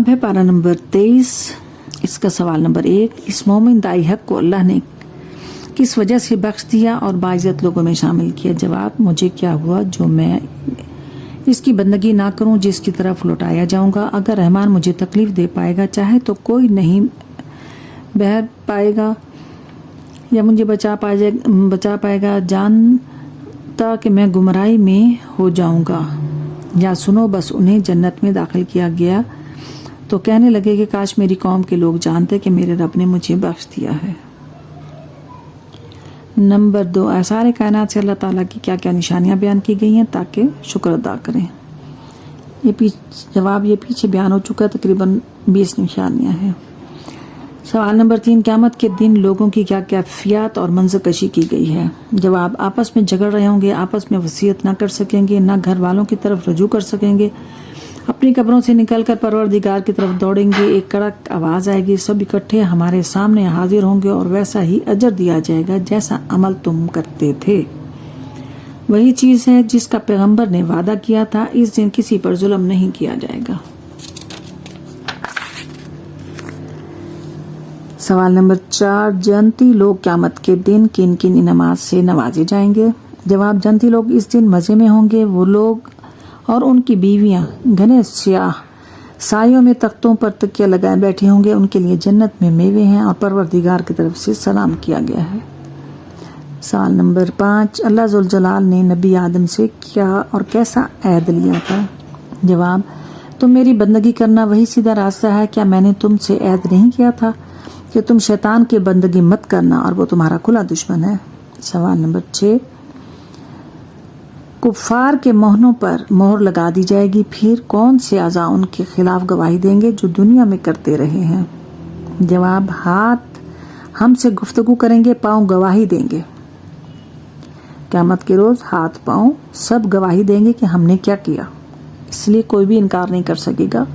अब है पारा नंबर 23। इसका सवाल नंबर 1, इस मोमिन दाई हक को अल्लाह ने किस वजह से बख्श दिया और बाइज्जत लोगों में शामिल किया? जवाब, मुझे क्या हुआ जो मैं इसकी बंदगी ना करूं जिसकी तरफ लौटाया जाऊंगा। अगर रहमान मुझे तकलीफ दे पाएगा चाहे तो कोई नहीं बहर पाएगा या मुझे बचा पाएगा। जानता कि मैं गुमराही में हो जाऊंगा। या सुनो, बस उन्हें जन्नत में दाखिल किया गया तो कहने लगे कि काश मेरी कौम के लोग जानते कि मेरे रब ने मुझे बख्श दिया है। नंबर 2, सारे कायनात से अल्लाह ताला की क्या क्या निशानियां बयान की गई हैं ताकि शुक्र अदा करें। जवाब ये पीछे बयान हो चुका है, तकरीबन 20 निशानियां हैं। सवाल नंबर 3, क़यामत के दिन लोगों की क्या कैफियत और मंजर कशी की गई है? जवाब, आपस में झगड़ रहे होंगे, आपस में वसीयत ना कर सकेंगे, ना घर वालों की तरफ रजू कर सकेंगे, अपनी कब्रों से निकलकर परवरदिगार की तरफ दौड़ेंगे। एक कड़क आवाज़ आएगी, सब इकट्ठे हमारे सामने हाजिर होंगे और वैसा ही अजर दिया जाएगा जैसा अमल तुम करते थे। वही चीज़ है जिसका पैगंबर ने वादा किया था। इस दिन किसी पर जुल्म नहीं किया जाएगा। सवाल नंबर 4, जनती लोग क़यामत के दिन किन किन इनामात से नवाजे जाएंगे? जवाब, जनती लोग इस दिन मज़े में होंगे। वो लोग और उनकी बीवियां घने स्याह सायों में तख्तों पर तकिया लगाए बैठे होंगे। उनके लिए जन्नत में मेवे हैं और परवरदिगार की तरफ से सलाम किया गया है। सवाल नंबर 5, अल्लाह ज़ुल जलाल ने नबी आदम से क्या और कैसा अहद लिया था? जवाब, तुम मेरी बंदगी करना वही सीधा रास्ता है। क्या मैंने तुमसे अहद नहीं किया था कि तुम शैतान की बंदगी मत करना और वो तुम्हारा खुला दुश्मन है? सवाल नंबर 6, कुफ्फार के मोहनों पर मोहर लगा दी जाएगी, फिर कौन से अज़ा उनके खिलाफ गवाही देंगे जो दुनिया में करते रहे हैं? जवाब, हाथ हमसे गुफ्तगू करेंगे, पाँव गवाही देंगे। क़यामत के रोज़ हाथ पाँव सब गवाही देंगे कि हमने क्या किया, इसलिए कोई भी इनकार नहीं कर सकेगा।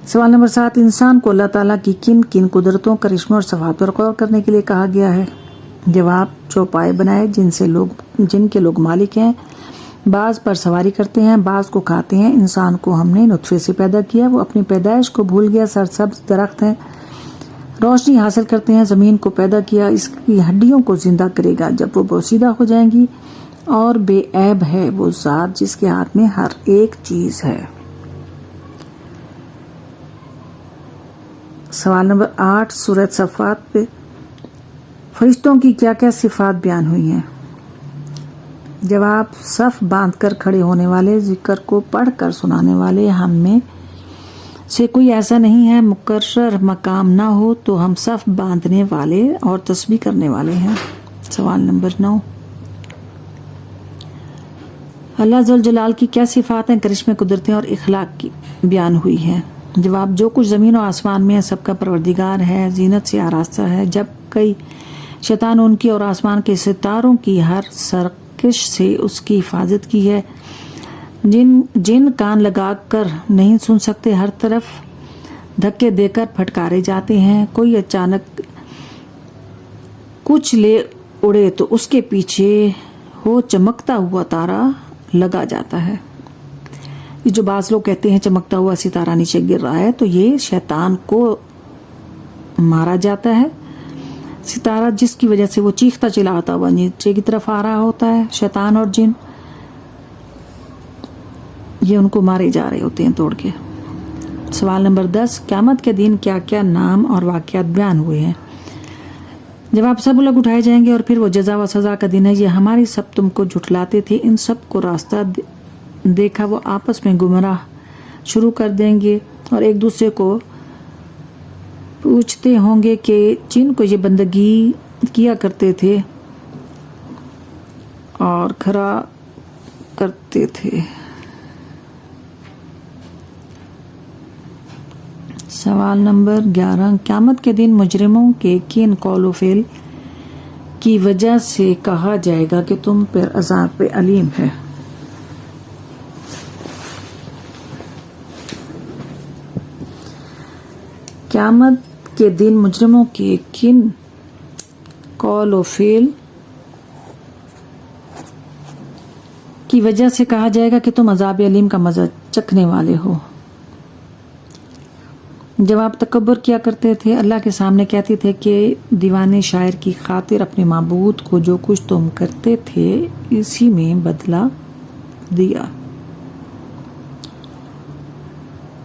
सवाल नंबर 7, इंसान को अल्लाह ताला की किन किन कुदरतों, करिश्मों और सफ़ात पर गौर करने के लिए कहा गया है? जवाब, चौपाए बनाए जिनके लोग मालिक हैं, बाज पर सवारी करते हैं, बाज को खाते हैं। इंसान को हमने नुत्फे से पैदा किया, वो अपनी पैदाइश को भूल गया। सरसब्ज दरख्त हैं, रोशनी हासिल करते हैं। ज़मीन को पैदा किया, इसकी हड्डियों को जिंदा करेगा जब वो बोसीदा हो जाएंगी। और बेऐब है वो ज़ात जिसके हाथ में हर एक चीज़ है। सवाल नंबर 8, सूरत सफ़ात पे फरिश्तों की क्या क्या सिफात बयान हुई हैं? जवाब, सफ बांध कर खड़े होने वाले, जिक्र को पढ़ कर सुनाने वाले। हम में से कोई ऐसा नहीं है मुकर्रर मकाम ना हो तो हम सफ बांधने वाले और तस्बीह करने वाले हैं। सवाल नंबर 9, अल्लाह ज़ुल जलाल की क्या सिफातें, करिश्मे, कुदरतें और इखलाक की बयान हुई हैं? जवाब, जो कुछ ज़मीन और आसमान में है सबका परवरदिगार है, जीनत से आरास्ता है। जब कई शैतान उनकी और आसमान के सितारों की हर सरकश से उसकी हिफाजत की है। जिन कान लगा कर नहीं सुन सकते, हर तरफ धक्के देकर फटकारे जाते हैं। कोई अचानक कुछ ले उड़े तो उसके पीछे हो चमकता हुआ तारा लगा जाता है। ये जो बास लोग कहते हैं चमकता हुआ सितारा नीचे गिर रहा है, तो ये शैतान को मारा जाता है। सितारा जिसकी वजह से वो चीखता चिल्लाता हुआ नीचे की तरफ आ रहा होता है। शैतान और जिन ये उनको मारे जा रहे होते हैं तोड़ के। सवाल नंबर 10, क़यामत के दिन क्या क्या नाम और वाक़यात बयान हुए हैं? जवाब, सब लोग उठाए जाएंगे और फिर वो जज़ा व सज़ा का दिन है। ये हमारी सब तुमको झुठलाते थे, इन सब को रास्ता देखा वो आपस में गुमराह शुरू कर देंगे और एक दूसरे को पूछते होंगे कि जिनको ये बंदगी किया करते थे और खरा करते थे। सवाल नंबर 11, क़यामत के दिन मुजरिमों के किन कौलो फेल की वजह से कहा जाएगा कि तुम पर अज़ाब अलीम है? क़यामत के दिन मुजरिमों के किन कौल व फेल की वजह से कहा जाएगा कि तुम अज़ाब अलीम का मज़ा चखने वाले हो? जब आप तकब्बुर किया करते थे, अल्लाह के सामने कहते थे कि दीवाने शायर की खातिर अपने माबूद को जो कुछ तुम करते थे इसी में बदला दिया।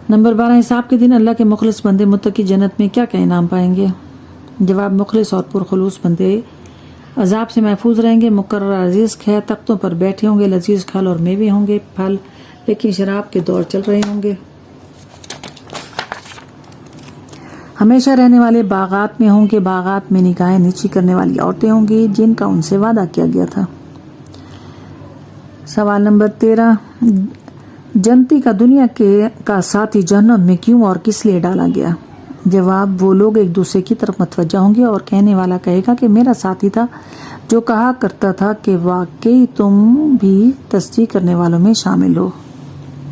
नंबर 12, हिसाब के दिन अल्लाह के मुखलिस बंदे मुत्तकी जन्नत में क्या क्या इनाम पाएंगे? जवाब, मुखलिस और पुरखलूस बंदे अजाब से महफूज रहेंगे। मुकर्रर रिज़्क़ है, तख्तों पर बैठे होंगे, लजीज फल और मेवे होंगे, फल लेकिन शराब के दौर चल रहे होंगे। हमेशा रहने वाले बागात में होंगे, बागात में निगाहें नीची करने वाली औरतें होंगी जिनका उनसे वादा किया गया था। सवाल नंबर 13, जन्नती का दुनिया का साथी जहन्नम में क्यों और किस लिए डाला गया? जवाब, वो लोग एक दूसरे की तरफ मतवज्जा होंगे और कहने वाला कहेगा कि मेरा साथी था जो कहा करता था कि वाकई तुम भी तस्दीक करने वालों में शामिल हो।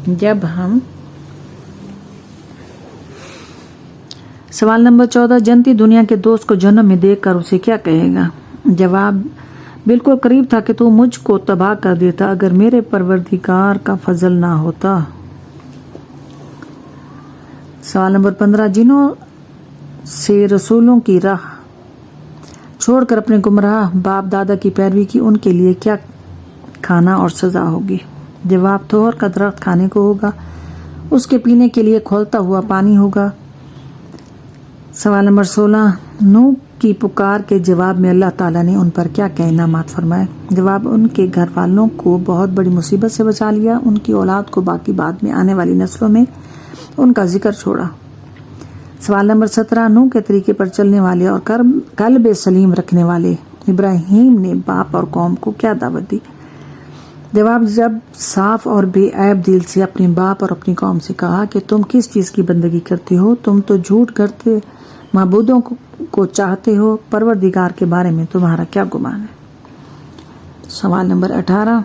जब हम सवाल नंबर 14, जन्नती दुनिया के दोस्त को जहन्नम में देखकर उसे क्या कहेगा? जवाब, बिल्कुल करीब था कि तू मुझको तबाह कर देता अगर मेरे परवरदिगार का फजल ना होता। सवाल नंबर 15, जिन्हों से रसूलों की राह छोड़कर अपने गुमराह बाप दादा की पैरवी की, उनके लिए क्या खाना और सजा होगी? जवाब, तोहर का दरख्त खाने को होगा, उसके पीने के लिए खौलता हुआ पानी होगा। सवाल नंबर 16, नूह की पुकार के जवाब में अल्लाह ताला ने उन पर क्या क्या इनामात फरमाए? जवाब, उनके घर वालों को बहुत बड़ी मुसीबत से बचा लिया, उनकी औलाद को बाकी बाद में आने वाली नस्लों में उनका जिक्र छोड़ा। सवाल नंबर 17, नूह के तरीके पर चलने वाले और कल्ब सलीम रखने वाले इब्राहिम ने बाप और कौम को क्या दावत दी? जवाब, जब साफ और बेऐब दिल से अपने बाप और अपनी कौम से कहा कि तुम किस चीज़ की बंदगी करते हो, तुम तो झूठ करते माबूदों को चाहते हो, परवरदिगार के बारे में तुम्हारा क्या गुमान है? सवाल नंबर 18,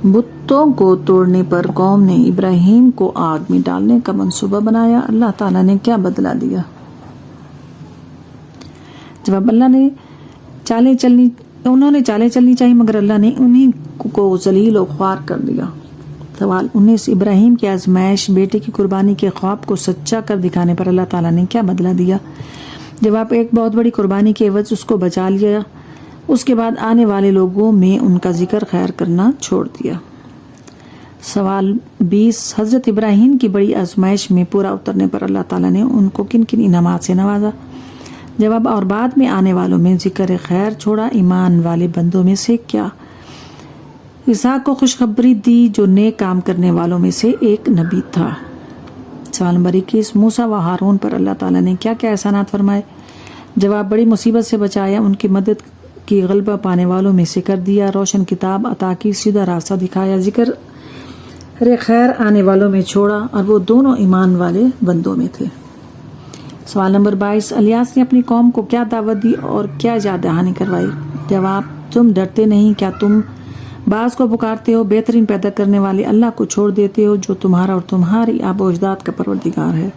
बुतों को तोड़ने पर कौम ने इब्राहिम को आग में डालने का मंसूबा बनाया, अल्लाह ताला ने क्या बदला दिया? जवाब, उन्होंने चालें चलनी चाहिए मगर अल्लाह ने उन्हीं को जलील और ख्वार कर दिया। सवाल 19, इब्राहिम की आजमाइश बेटे की कुर्बानी के ख्वाब को सच्चा कर दिखाने पर अल्लाह ताला ने क्या बदला दिया? जवाब, एक बहुत बड़ी कुर्बानी के एवज उसको बचा लिया, उसके बाद आने वाले लोगों में उनका जिक्र खैर करना छोड़ दिया। सवाल 20, हजरत इब्राहिम की बड़ी आजमाइश में पूरा उतरने पर अल्लाह ताला ने उनको किन किन इनामात से नवाजा? जवाब, और बाद में आने वालों में जिक्र खैर छोड़ा, ईमान वाले बंदों में से क्या? इसहाक को खुशखबरी दी जो नेक काम करने वालों में से एक नबी था। सवाल नंबर 21, मूसा व हारून पर अल्लाह ताला ने क्या क्या एहसानात फरमाए? जवाब, बड़ी मुसीबत से बचाया, उनकी मदद की गलबा पाने वालों में से कर दिया, रोशन किताब अता की, सीधा रास्ता दिखाया, जिक्र खैर आने वालों में छोड़ा और वो दोनों ईमान वाले बंदों में थे। सवाल नंबर 22, इलियास ने अपनी कौम को क्या दावत दी और क्या याद दहानी करवाई? जवाब, तुम डरते नहीं, क्या तुम बाज को पुकारते हो, बेहतरीन पैदा करने वाले अल्लाह को छोड़ देते हो जो तुम्हारा और तुम्हारी आबो अजदाद का परवरदिगार है।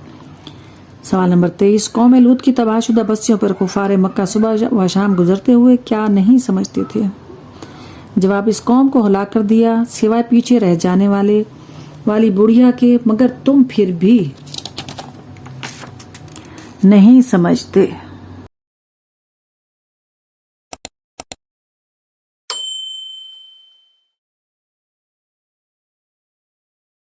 सवाल नंबर 23, कौम लूत की तबाहशुदा बस्तियों पर कुफार मक्का सुबह व शाम गुजरते हुए क्या नहीं समझते थे? जवाब, इस कौम को हलाक कर दिया सिवाय पीछे रह जाने वाली बुढ़िया के, मगर तुम फिर भी नहीं समझते।